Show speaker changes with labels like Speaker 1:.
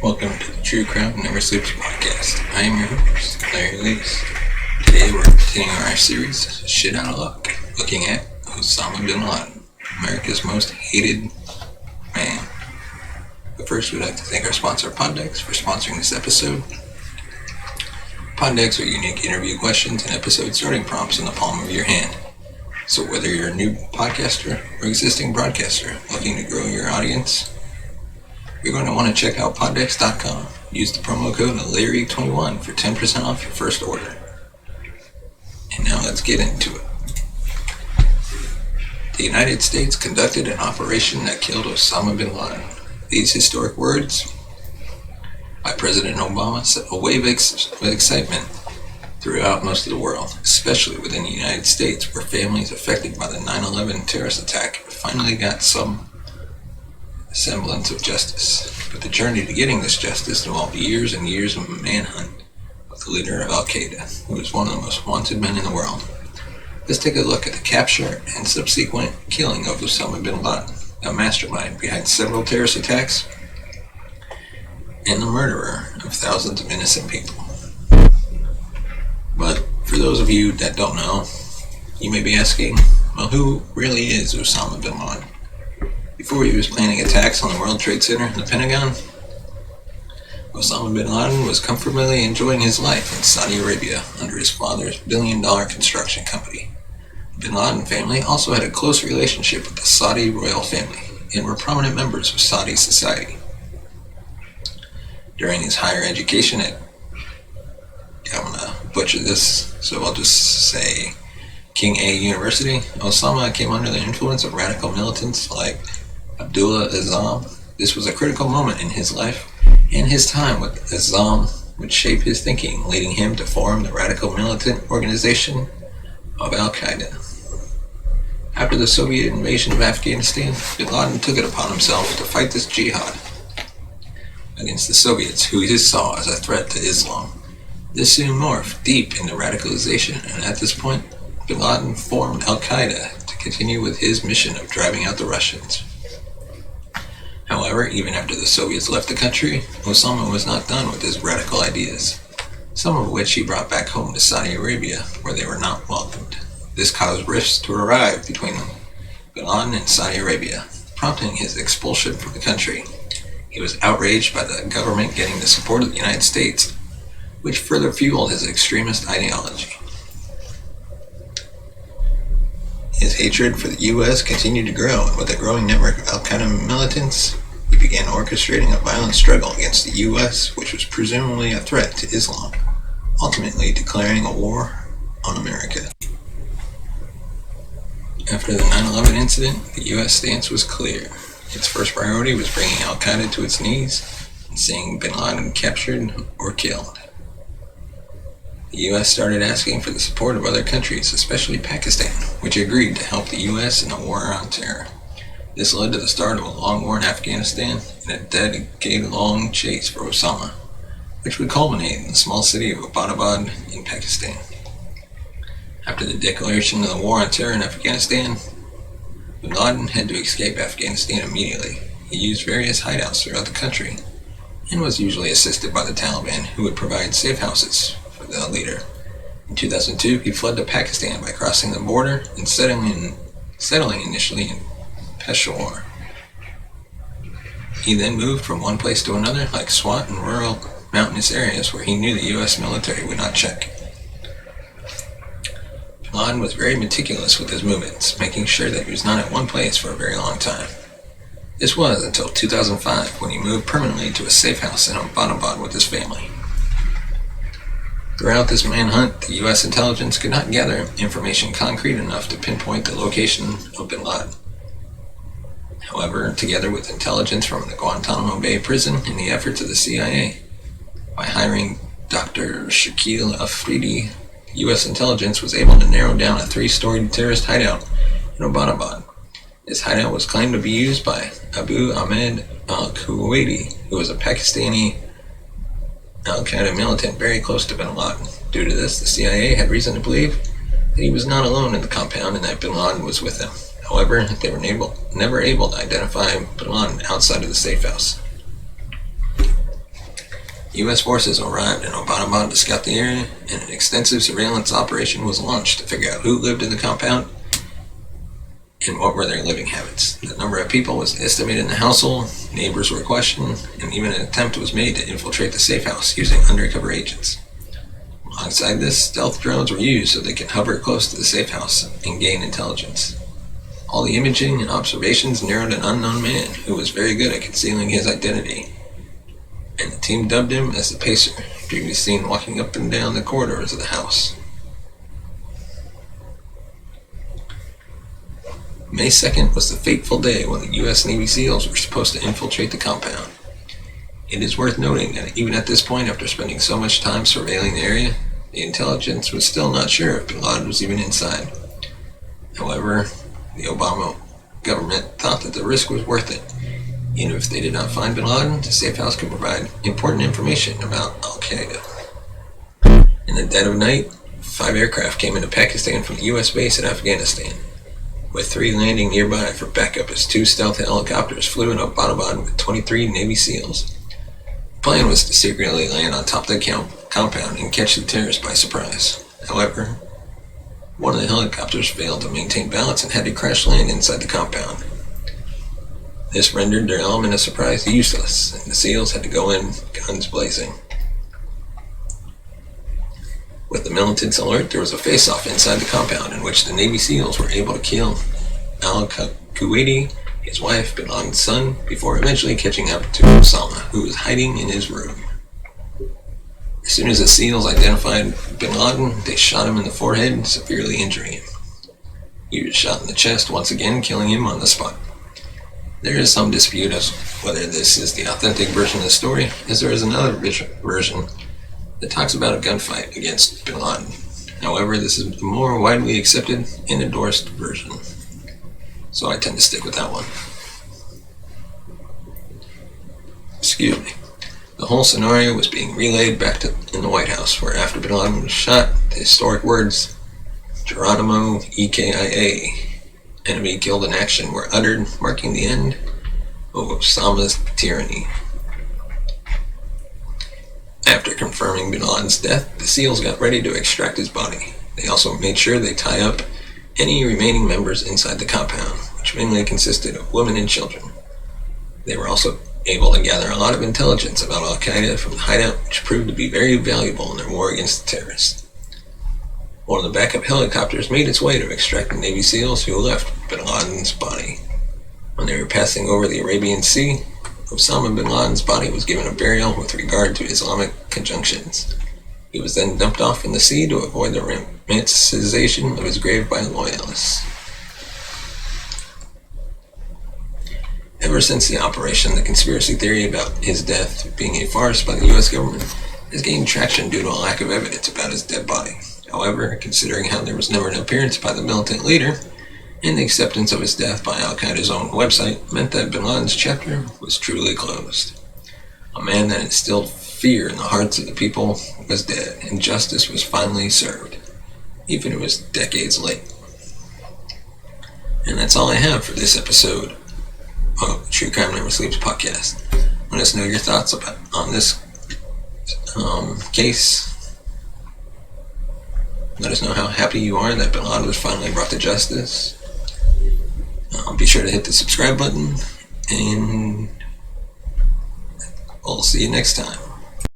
Speaker 1: Welcome to the True Crime Never Sleeps podcast. I am your host, Larry Lees. Today we're continuing our series, Shit Out of Luck, looking at Osama Bin Laden, America's most hated man. But first, we'd like to thank our sponsor, Poddex, for sponsoring this episode. Poddex are unique interview questions and episode starting prompts in the palm of your hand. So whether you're a new podcaster or existing broadcaster looking to grow your audience, you're going to want to check out poddex.com. Use the promo code Larry21 for 10% off your first order. And now let's get into it. The United States conducted an operation that killed Osama Bin Laden. These historic words by President Obama set a wave of excitement throughout most of the world, especially within the United States, where families affected by the 9/11 terrorist attack finally got some semblance of justice. But the journey to getting this justice involved years and years of manhunt of the leader of Al-Qaeda, who was one of the most wanted men in the world. Let's take a look at the capture and subsequent killing of Osama Bin Laden, a mastermind behind several terrorist attacks and the murderer of thousands of innocent people. But for those of you that don't know, you may be asking, well, who really is Osama Bin Laden? Before he was planning attacks on the World Trade Center and the Pentagon, Osama Bin Laden was comfortably enjoying his life in Saudi Arabia under his father's billion-dollar construction company. The Bin Laden family also had a close relationship with the Saudi royal family and were prominent members of Saudi society. During his higher education at, I'm going to butcher this, so I'll just say King A University, Osama came under the influence of radical militants like Abdullah Azzam. This was a critical moment in his life, and his time with Azzam would shape his thinking, leading him to form the radical militant organization of Al-Qaeda. After the Soviet invasion of Afghanistan, Bin Laden took it upon himself to fight this jihad against the Soviets, who he saw as a threat to Islam. This soon morphed deep into radicalization, and at this point, Bin Laden formed Al-Qaeda to continue with his mission of driving out the Russians. However, even after the Soviets left the country, Osama was not done with his radical ideas, some of which he brought back home to Saudi Arabia, where they were not welcomed. This caused rifts to arise between Bin Laden and Saudi Arabia, prompting his expulsion from the country. He was outraged by the government getting the support of the United States, which further fueled his extremist ideology. His hatred for the U.S. continued to grow, and with a growing network of Al-Qaeda militants, he began orchestrating a violent struggle against the U.S., which was presumably a threat to Islam, ultimately declaring a war on America. After the 9/11 incident, the U.S. stance was clear. Its first priority was bringing Al-Qaeda to its knees and seeing Bin Laden captured or killed. The U.S. started asking for the support of other countries, especially Pakistan, which agreed to help the U.S. in the war on terror. This led to the start of a long war in Afghanistan and a decade-long chase for Osama, which would culminate in the small city of Abbottabad in Pakistan. After the declaration of the war on terror in Afghanistan, Bin Laden had to escape Afghanistan immediately. He used various hideouts throughout the country and was usually assisted by the Taliban, who would provide safe houses for the leader. In 2002, he fled to Pakistan by crossing the border and settling initially in Peshawar. He then moved from one place to another, like Swat and rural mountainous areas where he knew the U.S. military would not check. Bin Laden was very meticulous with his movements, making sure that he was not at one place for a very long time. This was until 2005, when he moved permanently to a safe house in Abbottabad with his family. Throughout this manhunt, the U.S. intelligence could not gather information concrete enough to pinpoint the location of Bin Laden. However, together with intelligence from the Guantanamo Bay prison and the efforts of the CIA, by hiring Dr. Shakil Afridi, U.S. intelligence was able to narrow down a 3-storied terrorist hideout in Abbottabad. This hideout was claimed to be used by Abu Ahmed al-Kuwaiti, who was a Pakistani Al-Qaeda militant very close to Bin Laden. Due to this, the CIA had reason to believe that he was not alone in the compound and that Bin Laden was with him. However, they were never able to identify Bin Laden outside of the safe house. U.S. forces arrived in Abbottabad to scout the area, and an extensive surveillance operation was launched to figure out who lived in the compound and what were their living habits. The number of people was estimated in the household, neighbors were questioned, and even an attempt was made to infiltrate the safe house using undercover agents. Alongside this, stealth drones were used so they could hover close to the safe house and gain intelligence. All the imaging and observations narrowed an unknown man who was very good at concealing his identity, and the team dubbed him as the Pacer, due to be seen walking up and down the corridors of the house. May 2nd was the fateful day when the U.S. Navy SEALs were supposed to infiltrate the compound. It is worth noting that even at this point, after spending so much time surveilling the area, the intelligence was still not sure if Bin Laden was even inside. However, the Obama government thought that the risk was worth it. Even if they did not find Bin Laden, the safe house could provide important information about Al-Qaeda. In the dead of night, 5 aircraft came into Pakistan from the U.S. base in Afghanistan, with 3 landing nearby for backup as 2 stealth helicopters flew in Abbottabad with 23 Navy SEALs. The plan was to secretly land on top of the compound and catch the terrorists by surprise. However, one of the helicopters failed to maintain balance and had to crash land inside the compound. This rendered their element of surprise useless, and the SEALs had to go in guns blazing. With the militants alert, there was a face-off inside the compound in which the Navy SEALs were able to kill al-Kuwaiti, his wife, Bin Laden's son, before eventually catching up to Osama, who was hiding in his room. As soon as the SEALs identified Bin Laden, they shot him in the forehead, severely injuring him. He was shot in the chest, once again killing him on the spot. There is some dispute as whether this is the authentic version of the story, as there is another version that talks about a gunfight against Bin Laden. However, this is the more widely accepted and endorsed version, so I tend to stick with that one. Excuse me. The whole scenario was being relayed back in the White House, where after Bin Laden was shot, the historic words, "Geronimo EKIA, enemy killed in action," were uttered, marking the end of Osama's tyranny. After confirming Bin Laden's death, the SEALs got ready to extract his body. They also made sure they tie up any remaining members inside the compound, which mainly consisted of women and children. They were also able to gather a lot of intelligence about Al-Qaeda from the hideout, which proved to be very valuable in their war against the terrorists. One of the backup helicopters made its way to extract the Navy SEALs who left Bin Laden's body. When they were passing over the Arabian Sea, Osama bin Laden's body was given a burial with regard to Islamic conjunctions. He was then dumped off in the sea to avoid the romanticization of his grave by loyalists. Ever since the operation, the conspiracy theory about his death being a farce by the U.S. government has gained traction due to a lack of evidence about his dead body. However, considering how there was never an appearance by the militant leader, and the acceptance of his death by Al-Qaeda's own website meant that Bin Laden's chapter was truly closed. A man that instilled fear in the hearts of the people was dead, and justice was finally served, even if it was decades late. And that's all I have for this episode of True Crime Never Sleeps podcast. Let us know your thoughts on this case. Let us know how happy you are that Bin Laden was finally brought to justice. Be sure to hit the subscribe button, and we'll see you next time.